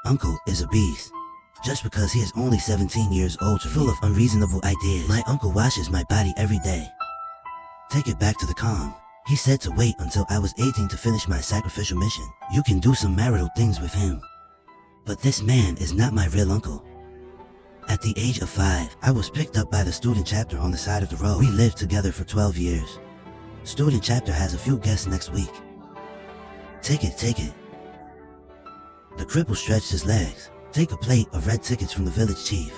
uncle is a beast. Just because he is only 17 years old, full of unreasonable ideas. My uncle washes my body every day. Take it back to the calm. He said to wait until I was 18 to finish my sacrificial mission. You can do some marital things with him. But this man is not my real uncle. At the age of 5, I was picked up by the student chapter on the side of the road. We lived together for 12 years. Student chapter has a few guests next week. Take it, take it. The cripple stretched his legs. Take a plate of red tickets from the village chief.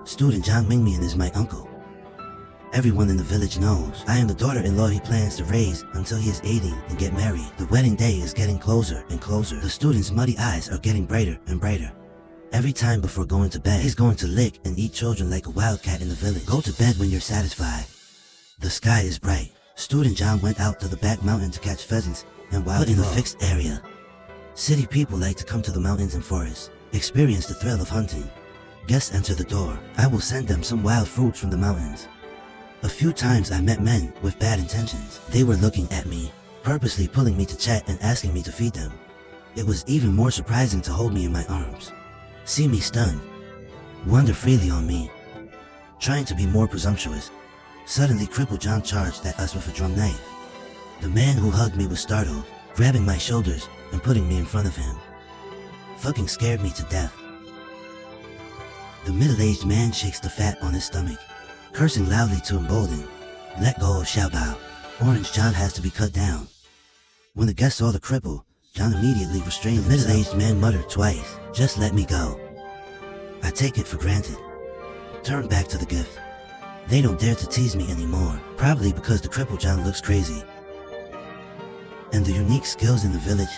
Student John Mingmian is my uncle. Everyone in the village knows I am the daughter-in-law he plans to raise until he is 18 and get married. The wedding day is getting closer and closer. The student's muddy eyes are getting brighter and brighter. Every time before going to bed, he's going to lick and eat children like a wildcat in the village. Go to bed when you're satisfied. The sky is bright. Student John went out to the back mountain to catch pheasants and wild in a fixed area. City people like to come to the mountains and forests, experience the thrill of hunting. Guests enter the door. I will send them some wild fruits from the mountains. A few times I met men with bad intentions. They were looking at me, purposely pulling me to chat and asking me to feed them. It was even more surprising to hold me in my arms. See me stunned. Wonder freely on me. Trying to be more presumptuous. Suddenly crippled John charged at us with a drum knife. The man who hugged me was startled, grabbing my shoulders and putting me in front of him. Fucking scared me to death. The middle-aged man shakes the fat on his stomach, cursing loudly to embolden. Let go of Xiaobao. Orange John has to be cut down. When the guest saw the cripple, John immediately restrained himself. The middle-aged man muttered twice, "Just let me go." I take it for granted. Turn back to the gift. They don't dare to tease me anymore, probably because the cripple John looks crazy. And the unique skills in the village?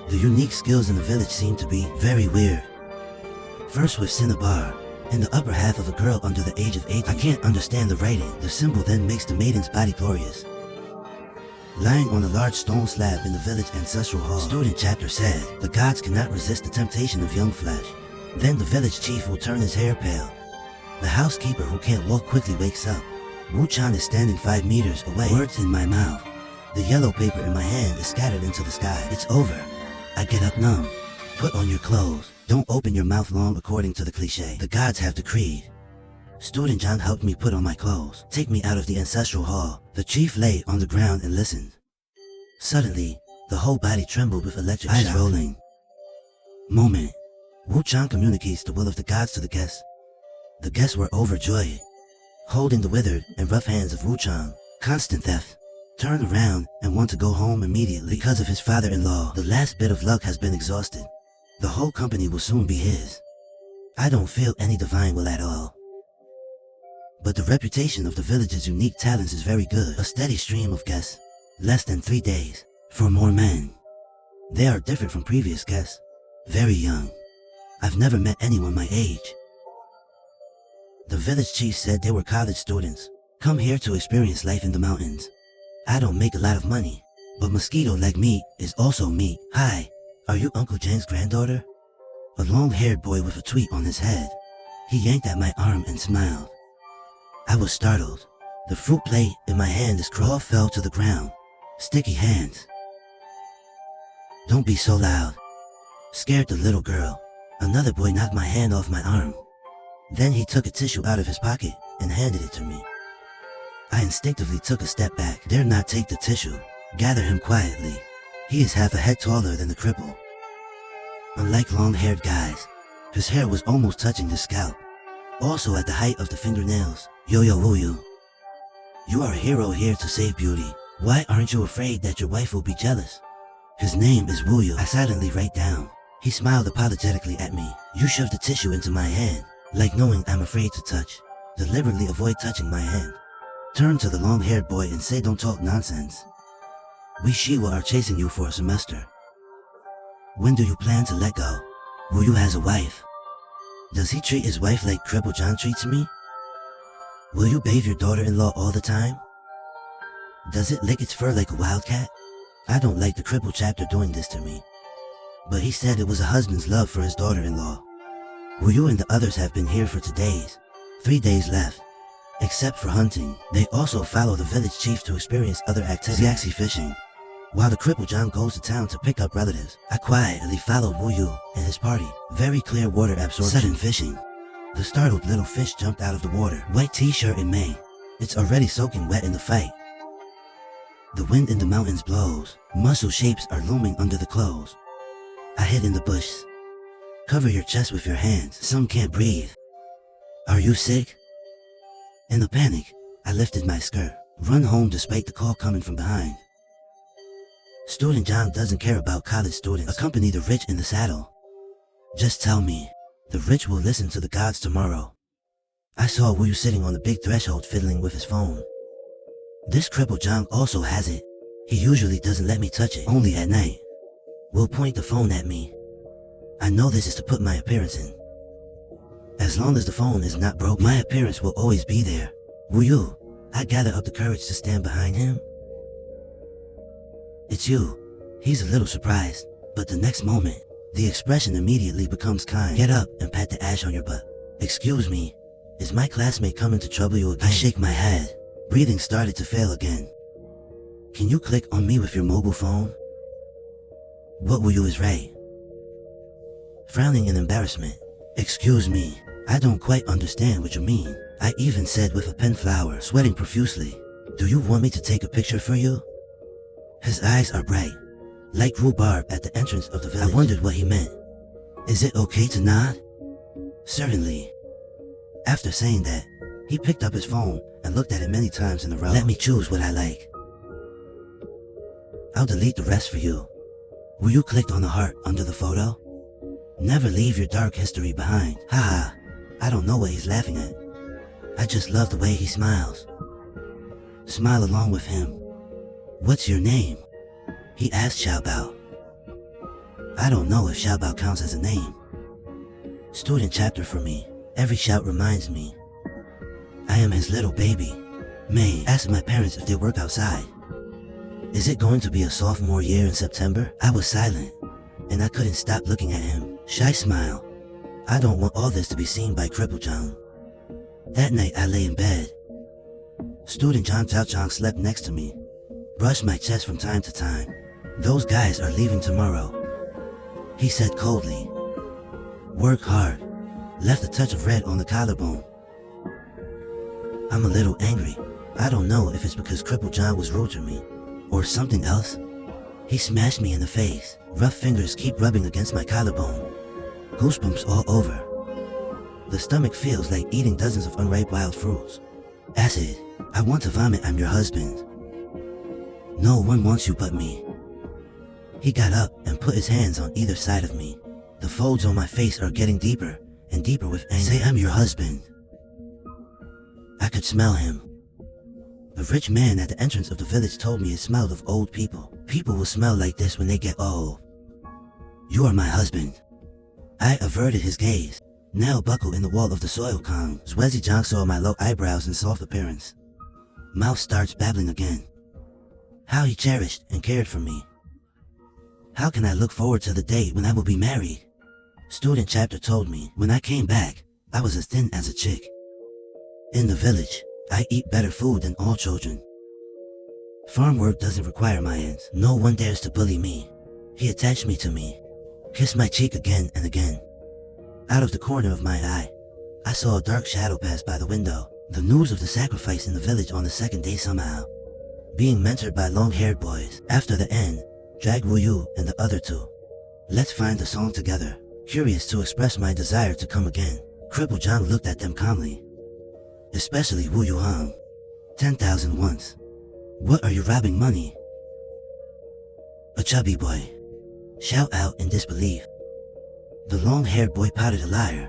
The unique skills in the village seem to be very weird. First with Cinnabar, in the upper half of a girl under the age of 8. I can't understand the writing. The symbol then makes the maiden's body glorious. Lying on a large stone slab in the village ancestral hall, student chapter said, the gods cannot resist the temptation of young flesh. Then the village chief will turn his hair pale. The housekeeper who can't walk quickly wakes up. Wu Chan is standing 5 meters away, words in my mouth. The yellow paper in my hand is scattered into the sky. It's over. I get up numb. Put on your clothes. Don't open your mouth long according to the cliche. The gods have decreed. Student John helped me put on my clothes, take me out of the ancestral hall. The chief lay on the ground and listened. Suddenly, the whole body trembled with electric shock. Eyes rolling. Moment. Wu Chan communicates the will of the gods to the guests. The guests were overjoyed, holding the withered and rough hands of Wu Chan. Constant theft. Turn around and want to go home immediately because of his father-in-law. The last bit of luck has been exhausted. The whole company will soon be his. I don't feel any divine will at all. But the reputation of the village's unique talents is very good. A steady stream of guests. Less than 3 days. For more men. They are different from previous guests. Very young. I've never met anyone my age. The village chief said they were college students. Come here to experience life in the mountains. I don't make a lot of money, but mosquito leg meat is also meat. Hi, are you Uncle Jen's granddaughter? A long-haired boy with a tweet on his head. He yanked at my arm and smiled. I was startled. The fruit plate in my hand is all fell to the ground. Sticky hands. Don't be so loud. Scared the little girl. Another boy knocked my hand off my arm. Then he took a tissue out of his pocket and handed it to me. I instinctively took a step back. Dare not take the tissue. Gather him quietly. He is half a head taller than the cripple. Unlike long-haired guys, his hair was almost touching his scalp. Also at the height of the fingernails. Yo-yo woo-you. You are a hero here to save beauty. Why aren't you afraid that your wife will be jealous? His name is Wu-yu. I silently write down. He smiled apologetically at me. You shoved the tissue into my hand, like knowing I'm afraid to touch. Deliberately avoid touching my hand. Turn to the long-haired boy and say don't talk nonsense. We Shiwa are chasing you for a semester. When do you plan to let go? Wu-yu has a wife. Does he treat his wife like Cripple John treats me? Will you bathe your daughter-in-law all the time? Does it lick its fur like a wildcat? I don't like the cripple chapter doing this to me. But he said it was a husband's love for his daughter-in-law. Wu-yu and the others have been here for 2 days. 3 days left. Except for hunting, they also follow the village chief to experience other activities. Yaxi fishing. While the cripple John goes to town to pick up relatives, I quietly followed Wu-yu and at his party. Very clear water absorption. Sudden fishing. The startled little fish jumped out of the water. White t-shirt in May. It's already soaking wet in the fight. The wind in the mountains blows. Muscle shapes are looming under the clothes. I hid in the bush. Cover your chest with your hands. Some can't breathe. Are you sick? In the panic, I lifted my skirt. Run home despite the call coming from behind. Student John doesn't care about college students. Accompany the rich in the saddle. Just tell me. The rich will listen to the gods tomorrow. I saw Wu sitting on the big threshold fiddling with his phone. This crippled John also has it. He usually doesn't let me touch it, only at night. Will point the phone at me. I know this is to put my appearance in. As long as the phone is not broken, my appearance will always be there. Wu, I gather up the courage to stand behind him. It's you. He's a little surprised, but the next moment, the expression immediately becomes kind. Get up and pat the ash on your butt. Excuse me, is my classmate coming to trouble you again? I shake my head. Breathing started to fail again. Can you click on me with your mobile phone? What Wu is right. Frowning in embarrassment. Excuse me, I don't quite understand what you mean. I even said with a pen flower, sweating profusely. Do you want me to take a picture for you? His eyes are bright, like rhubarb at the entrance of the village. I wondered what he meant. Is it okay to nod? Certainly. After saying that, he picked up his phone and looked at it many times in a row. Let me choose what I like. I'll delete the rest for you. Will you click on the heart under the photo? Never leave your dark history behind. Haha, I don't know what he's laughing at. I just love the way he smiles. Smile along with him. What's your name? He asked Xiaobao. I don't know if Xiaobao counts as a name. Student chapter for me. Every shout reminds me. I am his little baby. May asked my parents if they work outside. Is it going to be a sophomore year in September? I was silent, and I couldn't stop looking at him. Shy smile. I don't want all this to be seen by Cripple John. That night I lay in bed. Student John Chao Chang slept next to me. Brushed my chest from time to time. Those guys are leaving tomorrow. He said coldly. Work hard. Left a touch of red on the collarbone. I'm a little angry. I don't know if it's because Cripple John was rude to me, or something else. He smashed me in the face. Rough fingers keep rubbing against my collarbone. Goosebumps all over. The stomach feels like eating dozens of unripe wild fruits. Acid. I want to vomit. I'm your husband. No one wants you but me. He got up and put his hands on either side of me. The folds on my face are getting deeper and deeper with anger. Say I'm your husband. I could smell him. The rich man at the entrance of the village told me it smelled of old people. People will smell like this when they get old. You are my husband. I averted his gaze. Nail buckle in the wall of the soil calm. Zwezi Jang saw my low eyebrows and soft appearance. Mouth starts babbling again. How he cherished and cared for me. How can I look forward to the day when I will be married? Student chapter told me when I came back, I was as thin as a chick. In the village, I eat better food than all children. Farm work doesn't require my hands. No one dares to bully me. He attached me to me. Kissed my cheek again and again. Out of the corner of my eye, I saw a dark shadow pass by the window. The news of the sacrifice in the village on the second day somehow. Being mentored by long-haired boys. After the end, drag Wu Yu and the other two. Let's find the song together. Curious to express my desire to come again. Cripple John looked at them calmly. Especially Wu Yu Hong. 10,000 once. What are you robbing money? A chubby boy. Shout out in disbelief. The long-haired boy pouted a liar.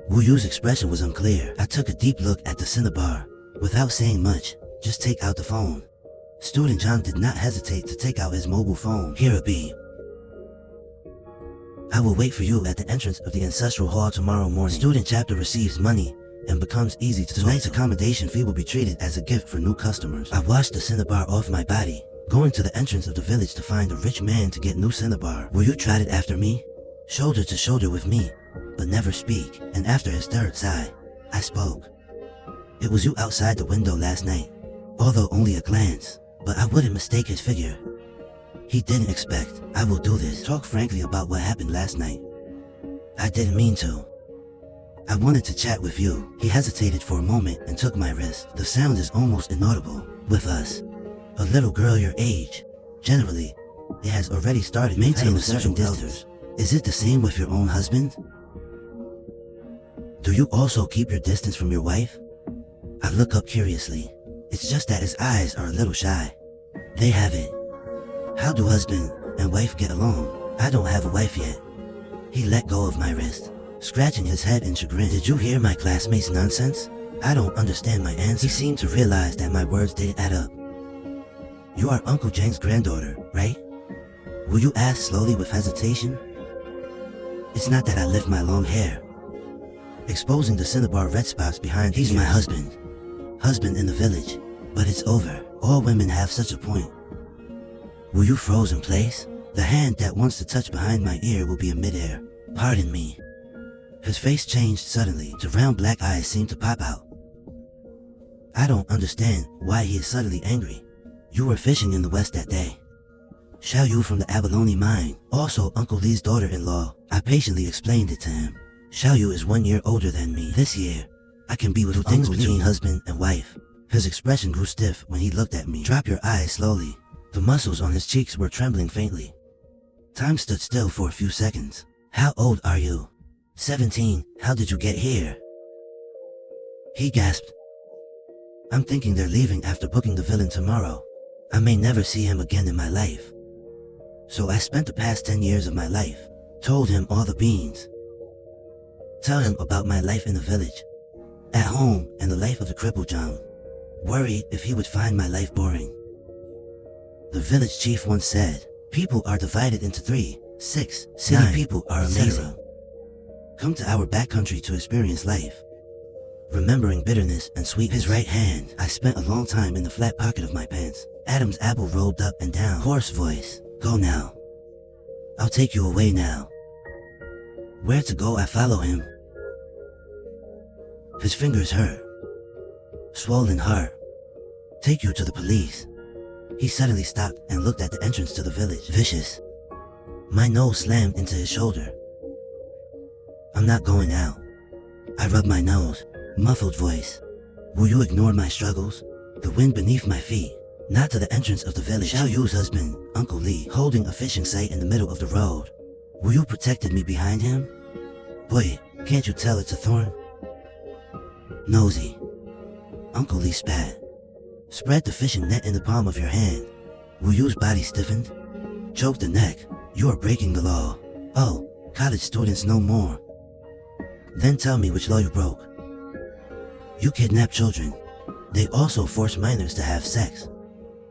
Wu Yu's expression was unclear. I took a deep look at the cinnabar. Without saying much, just take out the phone. Student John did not hesitate to take out his mobile phone. Here it be. I will wait for you at the entrance of the ancestral hall tomorrow morning. Student chapter receives money and becomes easy to talk to. Tonight's accommodation fee will be treated as a gift for new customers. I washed the cinnabar off my body, going to the entrance of the village to find a rich man to get new cinnabar. Will you trot it after me? Shoulder to shoulder with me, but never speak. And after his third sigh, I spoke. It was you outside the window last night, although only a glance, but I wouldn't mistake his figure. He didn't expect I will do this. Talk frankly about what happened last night. I didn't mean to. I wanted to chat with you. He hesitated for a moment and took my wrist. The sound is almost inaudible. With us, a little girl your age, generally, it has already started. Maintain a certain distance. Is it the same with your own husband? Do you also keep your distance from your wife? I look up curiously. It's just that his eyes are a little shy. They have it. How do husband and wife get along? I don't have a wife yet. He let go of my wrist, scratching his head in chagrin. Did you hear my classmate's nonsense? I don't understand my answer. He seemed to realize that my words didn't add up. You are Uncle Jank's granddaughter, right? Will you ask slowly with hesitation? It's not that I lift my long hair, exposing the cinnabar red spots behind. He's my husband. Husband in the village. But it's over. All women have such a point. Will you froze in place? The hand that wants to touch behind my ear will be in midair. Pardon me. His face changed suddenly. The round black eyes seemed to pop out. I don't understand why he is suddenly angry. You were fishing in the west that day. Xiao Yu from the abalone mine, also Uncle Lee's daughter-in-law. I patiently explained it to him. Xiao Yu is 1 year older than me. This year, I can be with things between husband and wife. His expression grew stiff when he looked at me. Drop your eyes slowly. The muscles on his cheeks were trembling faintly. Time stood still for a few seconds. How old are you? 17. How did you get here? He gasped. I'm thinking they're leaving after booking the villain tomorrow. I may never see him again in my life. So I spent the past 10 years of my life, told him all the beans. Tell him about my life in the village, at home, and the life of the crippled John. Worried if he would find my life boring. The village chief once said, people are divided into 3, 6, 9. People are amazing. Come to our backcountry to experience life. Remembering bitterness and sweet. His right hand. I spent a long time in the flat pocket of my pants. Adam's apple rolled up and down. Hoarse voice. Go now. I'll take you away now. Where to go? I follow him. His fingers hurt. Swollen heart. Take you to the police. He suddenly stopped and looked at the entrance to the village. Vicious. My nose slammed into his shoulder. I'm not going out. I rubbed my nose. Muffled voice. Will you ignore my struggles? The wind beneath my feet. Not to the entrance of the village. Xiao Yu's husband, Uncle Lee, holding a fishing sight in the middle of the road. Will you protected me behind him? Boy, can't you tell it's a thorn? Nosy. Uncle Lee spat. Spread the fishing net in the palm of your hand. Will you's body stiffened? Choke the neck. You are breaking the law. Oh, college students no more. Then tell me which law you broke. You kidnap children. They also force minors to have sex.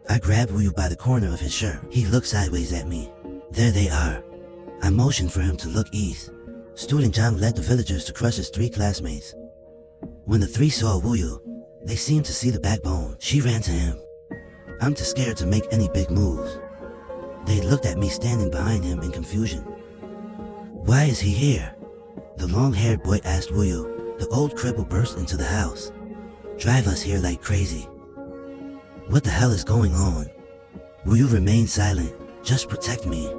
I grabbed Wu Yu by the corner of his shirt. He looked sideways at me. There they are. I motioned for him to look east. Student Zhang led the villagers to crush his 3 classmates. When the 3 saw Wu Yu, they seemed to see the backbone. She ran to him. I'm too scared to make any big moves. They looked at me standing behind him in confusion. Why is he here? The long-haired boy asked Wu Yu. The old cripple burst into the house. Drive us here like crazy. What the hell is going on? Will you remain silent? Just protect me.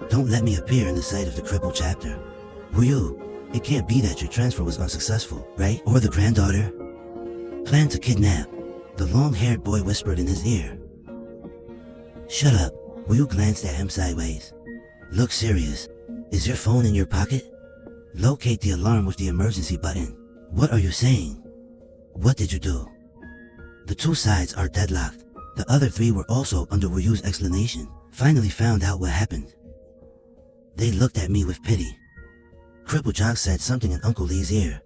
Don't let me appear in the sight of the cripple chapter. Will you? It can't be that your transfer was unsuccessful, right? Or the granddaughter? Plan to kidnap. The long-haired boy whispered in his ear. Shut up. Will you glanced at him sideways. Look serious. Is your phone in your pocket? Locate the alarm with the emergency button. What are you saying? What did you do? The 2 sides are deadlocked. The other 3 were also under Wu Yu's explanation. Finally found out what happened. They looked at me with pity. Cripple Zhang said something in Uncle Lee's ear.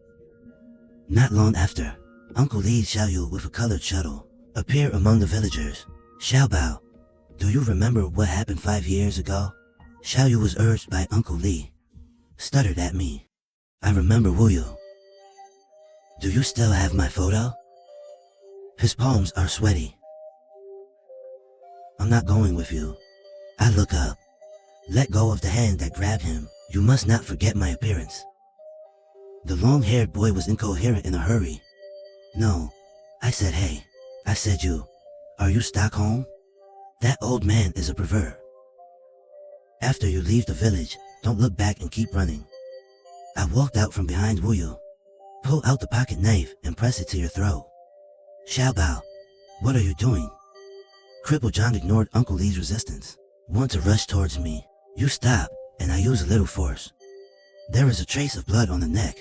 Not long after, Uncle Lee Xiao Yu with a colored shuttle appear among the villagers. Xiao Bao, do you remember what happened 5 years ago? Xiao Yu was urged by Uncle Lee. Stuttered at me. I remember Wu Yu. Do you still have my photo? His palms are sweaty. I'm not going with you. I look up. Let go of the hand that grabbed him. You must not forget my appearance. The long-haired boy was incoherent in a hurry. No. I said hey. I said you. Are you Stockholm? That old man is a pervert. After you leave the village, don't look back and keep running. I walked out from behind Wuyu. Pull out the pocket knife and press it to your throat. Xiaobao, what are you doing? Cripple John ignored Uncle Lee's resistance. Want to rush towards me. You stop, and I use a little force. There is a trace of blood on the neck.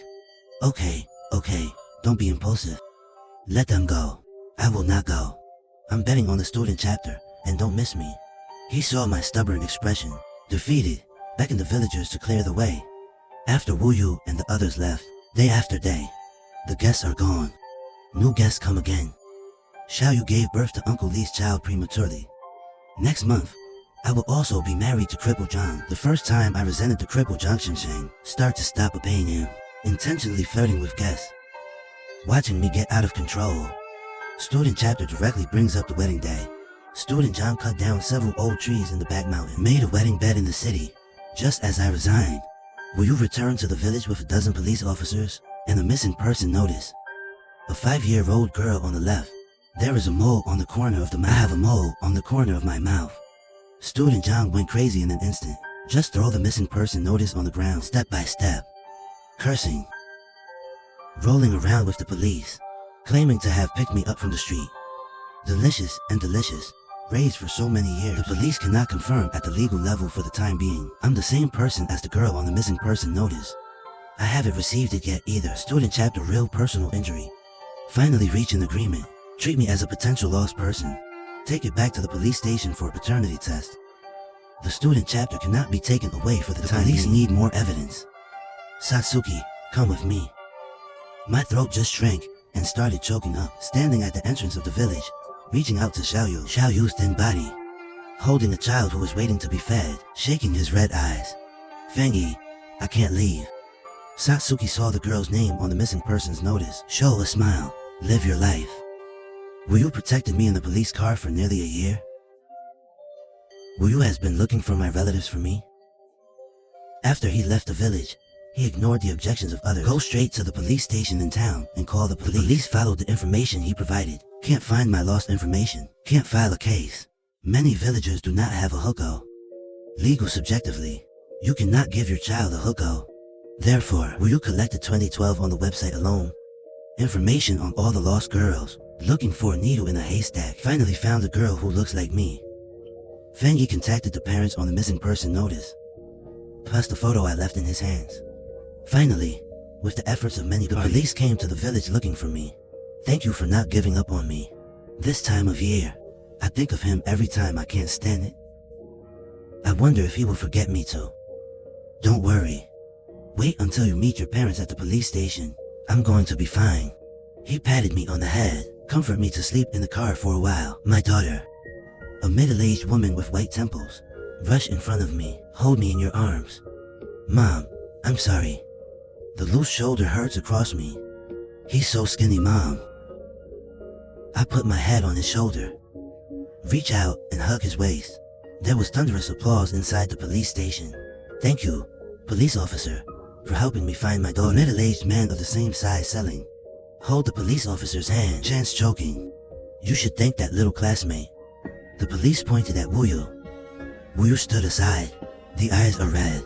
Okay, don't be impulsive. Let them go. I will not go. I'm betting on the student chapter, and don't miss me. He saw my stubborn expression. Defeated, beckoned the villagers to clear the way. After Wuyu and the others left, day after day, the guests are gone. New guests come again. Xiaoyu gave birth to Uncle Lee's child prematurely. Next month, I will also be married to Cripple John. The first time I resented the Cripple Junction chain, start to stop obeying him, intentionally flirting with guests. Watching me get out of control. Student chapter directly brings up the wedding day. Student John cut down several old trees in the back mountain, made a wedding bed in the city. Just as I resigned, will you return to the village with a dozen police officers and a missing person notice? A 5-year-old girl on the left. There is a mole on the corner of the mouth. I have a mole on the corner of my mouth. Student John went crazy in an instant. Just throw the missing person notice on the ground step by step. Cursing. Rolling around with the police, claiming to have picked me up from the street. Delicious and delicious. Raised for so many years. The police cannot confirm at the legal level for the time being. I'm the same person as the girl on the missing person notice. I haven't received it yet either. Student chapter real personal injury. Finally reach an agreement. Treat me as a potential lost person. Take it back to the police station for a paternity test. The student chapter cannot be taken away for the time being. The police need more evidence. Satsuki, come with me. My throat just shrank and started choking up. Standing at the entrance of the village, reaching out to Xiaoyu. Xiaoyu's thin body, holding a child who was waiting to be fed, shaking his red eyes. Fengyi, I can't leave. Satsuki saw the girl's name on the missing person's notice. Show a smile. Live your life. Wuyu protected me in the police car for nearly a year. Wuyu has been looking for my relatives for me. After he left the village, he ignored the objections of others. Go straight to the police station in town and call the police. The police followed the information he provided. Can't find my lost information. Can't file a case. Many villagers do not have a hukou. Legal subjectively, you cannot give your child a hukou. Therefore, Wuyu collected 2012 on the website alone. Information on all the lost girls. Looking for a needle in a haystack. Finally found a girl who looks like me. Fengyi contacted the parents on the missing person notice, plus the photo I left in his hands. Finally, with the efforts of many parties, the police came to the village looking for me. Thank you for not giving up on me. This time of year, I think of him every time. I can't stand it. I wonder if he will forget me too. Don't worry. Wait until you meet your parents at the police station. I'm going to be fine. He patted me on the head, comforted me to sleep in the car for a while. My daughter, a middle-aged woman with white temples, rushed in front of me. Hold me in your arms. Mom, I'm sorry. The loose shoulder hurts across me. He's so skinny, Mom. I put my head on his shoulder, reach out and hug his waist. There was thunderous applause inside the police station. Thank you, police officer, for helping me find my daughter. A middle-aged man of the same size selling. Hold the police officer's hand, chance choking. You should thank that little classmate. The police pointed at Wuyu. Wuyu stood aside. The eyes are red.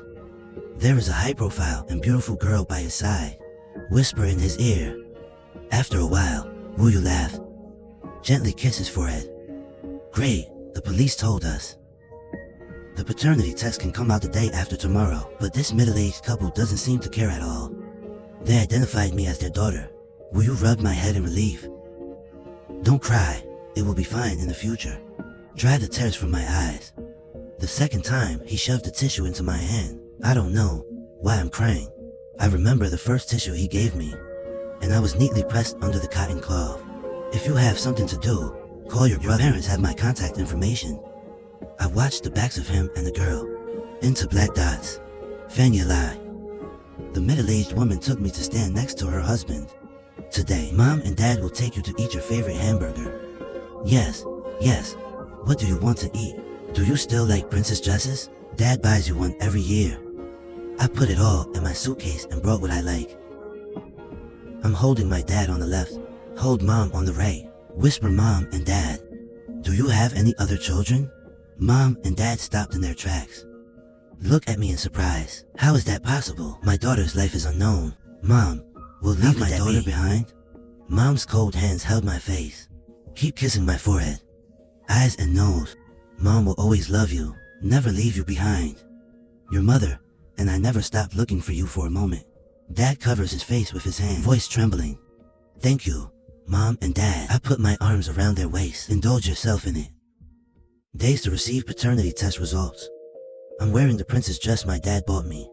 There is a high-profile and beautiful girl by his side. Whisper in his ear. After a while, Wuyu laughed. Gently kissed his forehead. Great, the police told us. The paternity test can come out the day after tomorrow, but this middle-aged couple doesn't seem to care at all. They identified me as their daughter. Wuyu rubbed my head in relief. Don't cry, it will be fine in the future. Dry the tears from my eyes. The second time, he shoved a tissue into my hand. I don't know why I'm crying. I remember the first tissue he gave me, and I was neatly pressed under the cotton cloth. If you have something to do, call your brother. Your parents have my contact information. I watched the backs of him and the girl, into black dots. Fengyi lied. The middle-aged woman took me to stand next to her husband. Today, Mom and Dad will take you to eat your favorite hamburger. Yes. What do you want to eat? Do you still like princess dresses? Dad buys you one every year. I put it all in my suitcase and brought what I like. I'm holding my dad on the left. Hold Mom on the right. Whisper Mom and Dad. Do you have any other children? Mom and Dad stopped in their tracks. Look at me in surprise. How is that possible? My daughter's life is unknown. Mom, will leave my daughter behind? Mom's cold hands held my face. Keep kissing my forehead, eyes and nose. Mom will always love you, never leave you behind. Your mother, and I never stopped looking for you for a moment. Dad covers his face with his hand, voice trembling. Thank you, Mom and Dad. I put my arms around their waist. Indulge yourself in it. Days to receive paternity test results. I'm wearing the princess dress my dad bought me.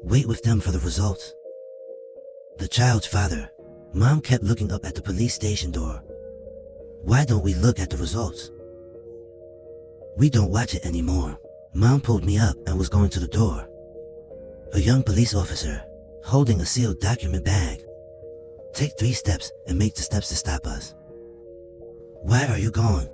Wait with them for the results. The child's father. Mom kept looking up at the police station door. Why don't we look at the results? We don't watch it anymore. Mom pulled me up and was going to the door. A young police officer, holding a sealed document bag. Take 3 steps and make the steps to stop us. Why are you gone?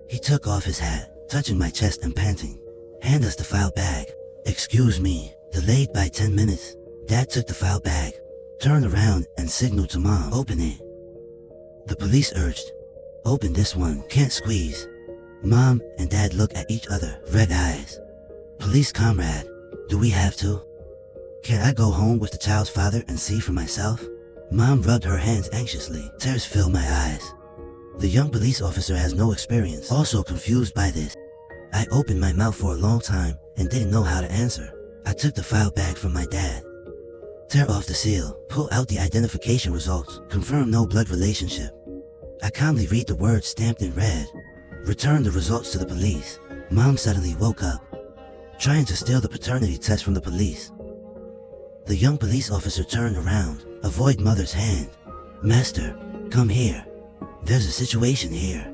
He took off his hat, touching my chest and panting. Hand us the file bag. Excuse me. Delayed by 10 minutes. Dad took the file bag, turned around and signaled to Mom. Open it. The police urged. Open this one. Can't squeeze. Mom and Dad look at each other, red eyes. Police comrade, do we have to? Can I go home with the child's father and see for myself? Mom rubbed her hands anxiously. Tears filled my eyes. The young police officer has no experience, also confused by this. I opened my mouth for a long time and didn't know how to answer. I took the file bag from my dad. Tear off the seal, pull out the identification results, confirm no blood relationship. I calmly read the words stamped in red. Return the results to the police. Mom suddenly woke up, trying to steal the paternity test from the police. The young police officer turned around, avoid mother's hand. Master, come here. There's a situation here.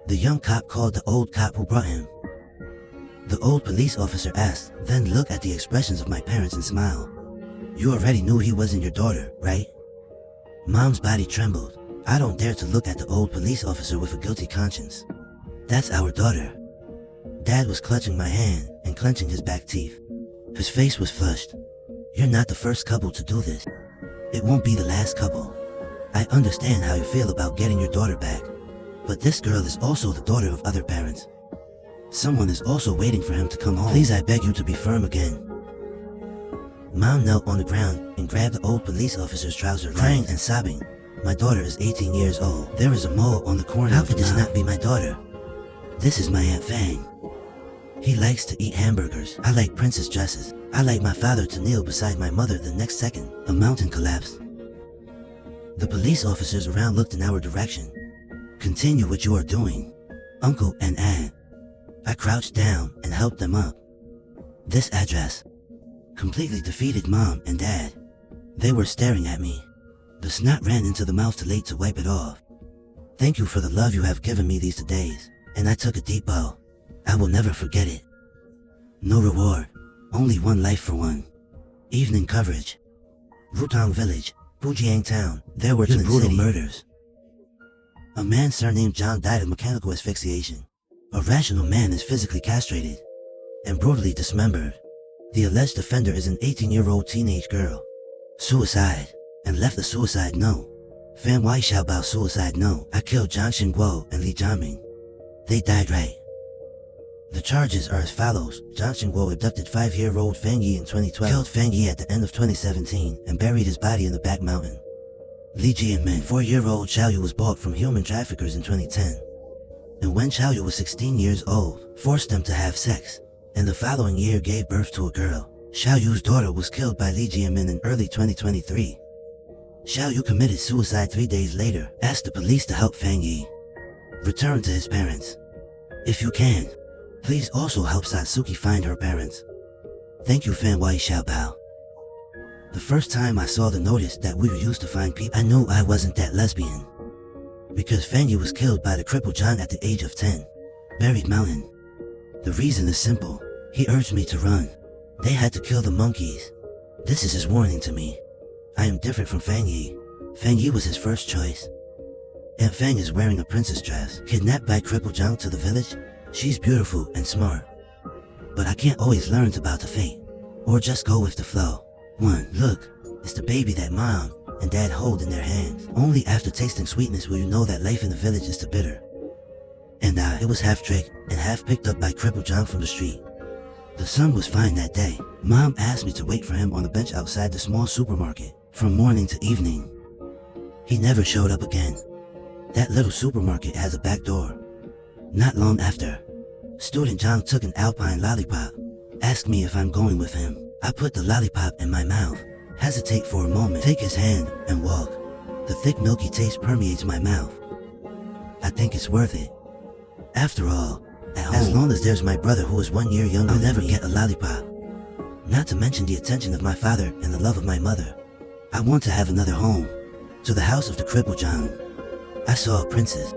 The young cop called the old cop who brought him. The old police officer asked, then looked at the expressions of my parents and smiled. You already knew he wasn't your daughter, right? Mom's body trembled. I don't dare to look at the old police officer with a guilty conscience. That's our daughter. Dad was clutching my hand and clenching his back teeth. His face was flushed. You're not the first couple to do this. It won't be the last couple. I understand how you feel about getting your daughter back, but this girl is also the daughter of other parents. Someone is also waiting for him to come home. Please, I beg you to be firm again. Mom knelt on the ground and grabbed the old police officer's trousers, crying and sobbing. My daughter is 18 years old. There is a mole on the corner. How could this not be my daughter? This is my Aunt Fang. He likes to eat hamburgers. I like princess dresses. I like my father to kneel beside my mother the next second. A mountain collapsed. The police officers around looked in our direction. Continue what you are doing, Uncle and Aunt. I crouched down and helped them up. This address completely defeated Mom and Dad. They were staring at me. The snot ran into the mouth too late to wipe it off. Thank you for the love you have given me these days. And I took a deep bow. I will never forget it. No reward, only one life for one. Evening coverage. Wutong Village, Fujiang Town. There were 2 brutal murders. A man surnamed John died of mechanical asphyxiation. A rational man is physically castrated and brutally dismembered. The alleged offender is an 18-year-old teenage girl. Suicide, and left a suicide note. Fan Wai Xiaobao suicide note. I killed Zhang Xinguo and Li Jiaming. They died right. The charges are as follows. Zhang Xinguo abducted 5-year-old Fang Yi in 2012, killed Fang Yi at the end of 2017, and buried his body in the back mountain. Li Jianmin, 4-year-old Xiaoyu was bought from human traffickers in 2010. And when Xiaoyu was 16 years old, forced them to have sex, and the following year gave birth to a girl. Xiaoyu's daughter was killed by Li Jianmin in early 2023. Xiaoyu committed suicide 3 days later, asked the police to help Fang Yi return to his parents. If you can, please also help Satsuki find her parents. Thank you, Fan Wai Xiaobao. The first time I saw the notice that we were used to find people, I knew I wasn't that lesbian. Because Fang Yi was killed by the crippled John at the age of 10. Buried mountain. The reason is simple. He urged me to run. They had to kill the monkeys. This is his warning to me. I am different from Fang Yi. Fang Yi was his first choice. Aunt Fang is wearing a princess dress. Kidnapped by crippled Zhang to the village. She's beautiful and smart. But I can't always learn about the fate. Or just go with the flow. Look, it's the baby that Mom and Dad hold in their hands. Only after tasting sweetness will you know that life in the village is too bitter. And it was half tricked and half picked up by crippled John from the street. The sun was fine that day. Mom asked me to wait for him on the bench outside the small supermarket from morning to evening. He never showed up again. That little supermarket has a back door. Not long after, student John took an Alpine lollipop, asked me if I'm going with him. I put the lollipop in my mouth, hesitate for a moment, take his hand, and walk. The thick milky taste permeates my mouth. I think it's worth it. After all, at home, as long as there's my brother who is 1 year younger, I'll never get a lollipop. Not to mention the attention of my father and the love of my mother. I want to have another home. To the house of the crippled John. I saw a princess.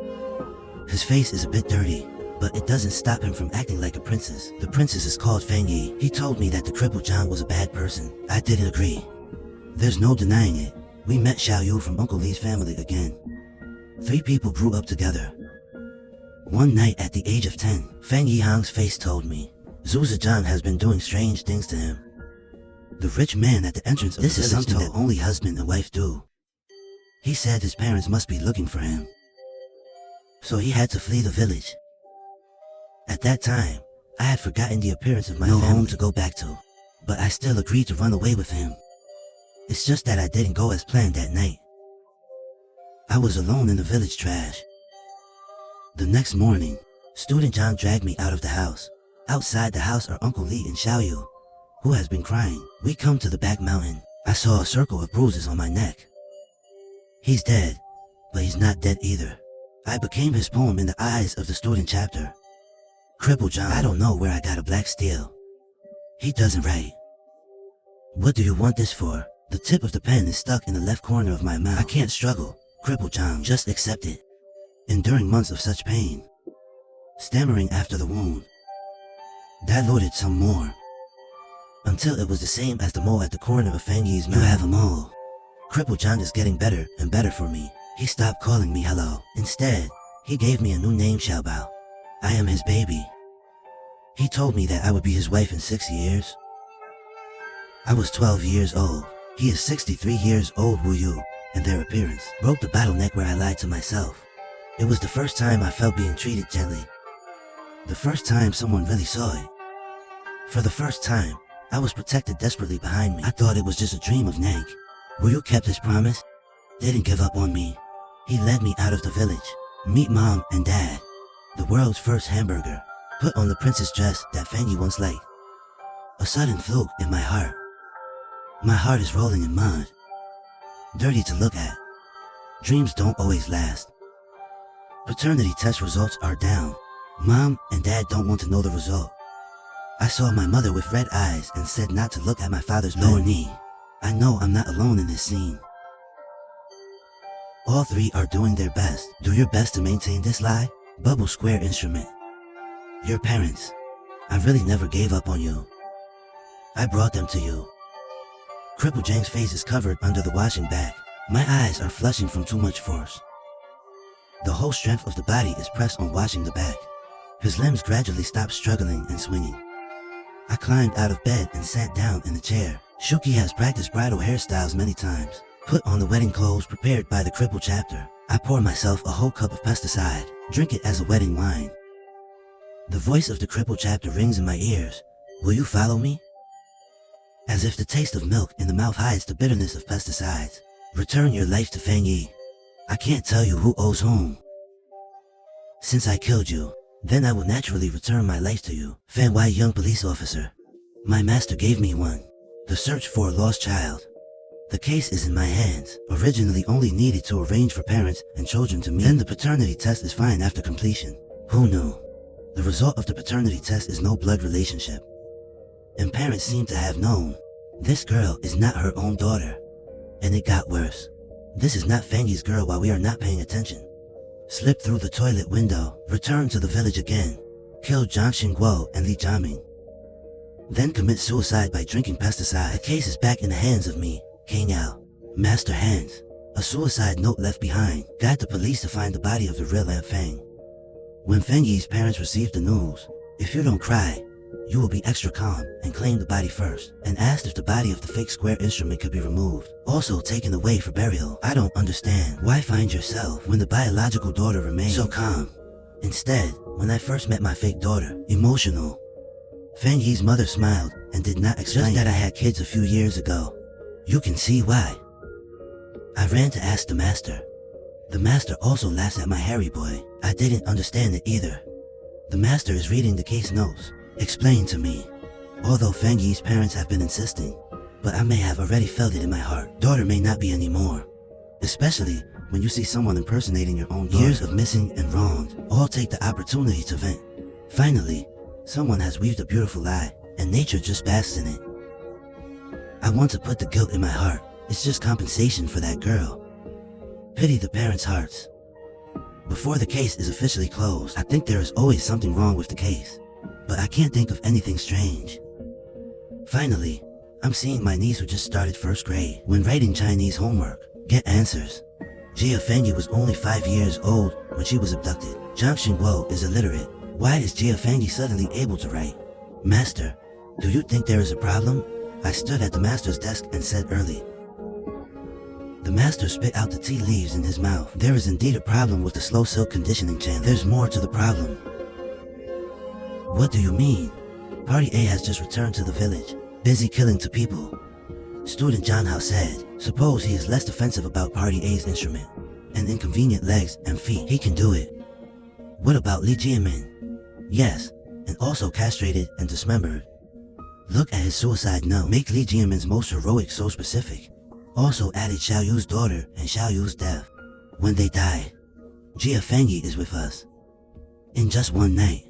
His face is a bit dirty, but it doesn't stop him from acting like a princess. The princess is called Feng Yi. He told me that the crippled John was a bad person. I didn't agree. There's no denying it. We met Xiao Yu from Uncle Lee's family again. 3 people grew up together. One night at the age of 10, Feng Yihang's face told me, Zuza Zhang has been doing strange things to him. The rich man at the entrance of the village, this is something that only husband and wife do. He said his parents must be looking for him. So he had to flee the village. At that time, I had forgotten the appearance of my family. No home to go back to, but I still agreed to run away with him. It's just that I didn't go as planned that night. I was alone in the village trash. The next morning, student John dragged me out of the house. Outside the house are Uncle Lee and Xiao Yu, who has been crying. We come to the back mountain. I saw a circle of bruises on my neck. He's dead, but he's not dead either. I became his poem in the eyes of the student chapter. Crippled John, I don't know where I got a black steel. He doesn't write. What do you want this for? The tip of the pen is stuck in the left corner of my mouth. I can't struggle. Crippled John, just accept it. Enduring months of such pain. Stammering after the wound. Diluted some more. Until it was the same as the mole at the corner of Feng Yi's mouth. You have a mole. Crippled John is getting better and better for me. He stopped calling me hello. Instead, he gave me a new name, Xiaobao. I am his baby. He told me that I would be his wife in 6 years. I was 12 years old. He is 63 years old, Wu Yu, and their appearance broke the bottleneck where I lied to myself. It was the first time I felt being treated gently. The first time someone really saw it. For the first time, I was protected desperately behind me. I thought it was just a dream of Nank. Wu Yu kept his promise, didn't give up on me. He led me out of the village. Meet Mom and Dad. The world's first hamburger. Put on the princess dress that Feng Yi once liked. A sudden fluke in my heart. My heart is rolling in mud. Dirty to look at. Dreams don't always last. Paternity test results are down. Mom and Dad don't want to know the result. I saw my mother with red eyes and said not to look at my father's lower knee. I know I'm not alone in this scene. All 3 are doing their best. Do your best to maintain this lie. Bubble square instrument. Your parents. I really never gave up on you. I brought them to you. Crippled James' face is covered under the washing bag. My eyes are flushing from too much force. The whole strength of the body is pressed on washing the back. His limbs gradually stop struggling and swinging. I climbed out of bed and sat down in the chair. Shuki has practiced bridal hairstyles many times. Put on the wedding clothes prepared by the crippled chapter. I pour myself a whole cup of pesticide. Drink it as a wedding wine. The voice of the crippled chapter rings in my ears. Will you follow me? As if the taste of milk in the mouth hides the bitterness of pesticides. Return your life to Feng Yi. I can't tell you who owes whom. Since I killed you, then I will naturally return my life to you. Fan Wai, young police officer. My master gave me one. The search for a lost child. The case is in my hands. Originally only needed to arrange for parents and children to meet. Then the paternity test is fine after completion. Who knew? The result of the paternity test is no blood relationship. And parents seem to have known. This girl is not her own daughter. And it got worse. This is not Feng Yi's girl while we are not paying attention. Slip through the toilet window, return to the village again, kill Zhang Xingguo and Li Jiaming. Then commit suicide by drinking pesticide. The case is back in the hands of me, King Yao. Master Hands. A suicide note left behind. Got the police to find the body of the real Aunt Feng. When Feng Yi's parents received the news, if you don't cry, you will be extra calm and claim the body first, and asked if the body of the fake square instrument could be removed, also taken away for burial. I don't understand. Why find yourself when the biological daughter remains so calm? Instead, when I first met my fake daughter, emotional. Feng Yi's mother smiled and did not explain. Just that I had kids a few years ago. You can see why. I ran to ask the master. The master also laughs at my hairy boy. I didn't understand it either. The master is reading the case notes. Explain to me. Although Feng Yi's parents have been insisting, but I may have already felt it in my heart. Daughter may not be anymore. Especially when you see someone impersonating your own daughter. Years of missing and wronged all take the opportunity to vent. Finally, someone has weaved a beautiful lie, and nature just basks in it. I want to put the guilt in my heart. It's just compensation for that girl. Pity the parents' hearts. Before the case is officially closed, I think there is always something wrong with the case, but I can't think of anything strange. Finally, I'm seeing my niece who just started first grade. When writing Chinese homework, get answers. Jia Fengyi was only 5 years old when she was abducted. Zhang Xingguo is illiterate. Why is Jia Fengyi suddenly able to write? Master, do you think there is a problem? I stood at the master's desk and said early. The master spit out the tea leaves in his mouth. There is indeed a problem with the slow silk conditioning channel. There's more to the problem. What do you mean? Party A has just returned to the village, busy killing 2 people. Student John Hao said, suppose he is less defensive about Party A's instrument and inconvenient legs and feet. He can do it. What about Li Jiamin? Yes, and also castrated and dismembered. Look at his suicide note. Make Li Jiamin's most heroic so specific. Also added Xiao Yu's daughter and Xiao Yu's death. When they died, Jia Fengyi is with us. In just one night.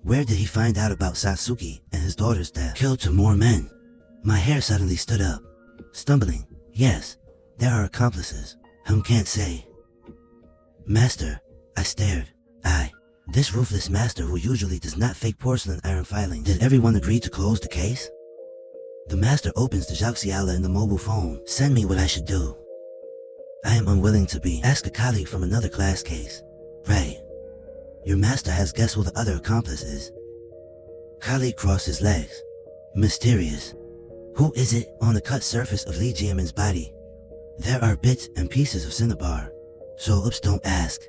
Where did he find out about Satsuki and his daughter's death? Killed 2 more men. My hair suddenly stood up. Stumbling. Yes, there are accomplices. Can't say. Master, I stared. This ruthless master who usually does not fake porcelain iron filing. Did everyone agree to close the case? The master opens the Zhaoxiala in the mobile phone. Send me what I should do. I am unwilling to be. Ask a colleague from another class case. Right. Your master has guessed who the other accomplice is. Colleague crossed his legs. Mysterious. Who is it? On the cut surface of Li Jiamin's body, there are bits and pieces of cinnabar. So oops, don't ask.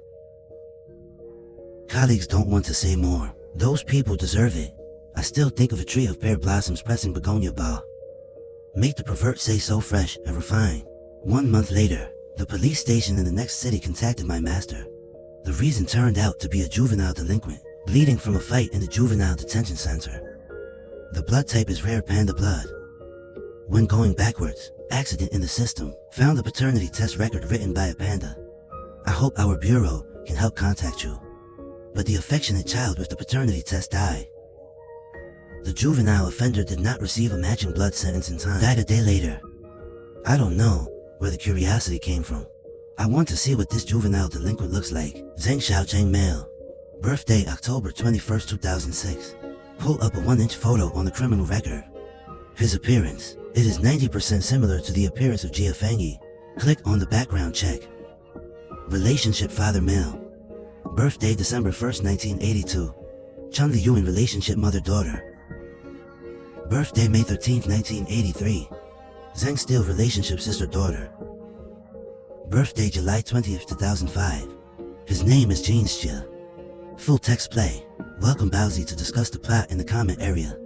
Colleagues don't want to say more. Those people deserve it. I still think of a tree of pear blossoms pressing begonia bough. Make the pervert say so fresh and refined. 1 month later, the police station in the next city contacted my master. The reason turned out to be a juvenile delinquent, bleeding from a fight in the juvenile detention center. The blood type is rare panda blood. When going backwards, accident in the system, found the paternity test record written by a panda. I hope our bureau can help contact you. But the affectionate child with the paternity test died. The juvenile offender did not receive a matching blood sentence in time, died a day later. I don't know where the curiosity came from. I want to see what this juvenile delinquent looks like. Zheng Xiaocheng male. Birthday October 21st, 2006. Pull up a 1-inch photo on the criminal record. His appearance. It is 90% similar to the appearance of Jia Fengyi. Click on the background check. Relationship father male. Birthday December 1st, 1982. Chun Li Yuan relationship mother-daughter. Birthday May 13th, 1983. Zheng Steele relationship sister-daughter. Birthday July 20th, 2005. His name is Jean Xia. Full text play. Welcome Bowsy to discuss the plot in the comment area.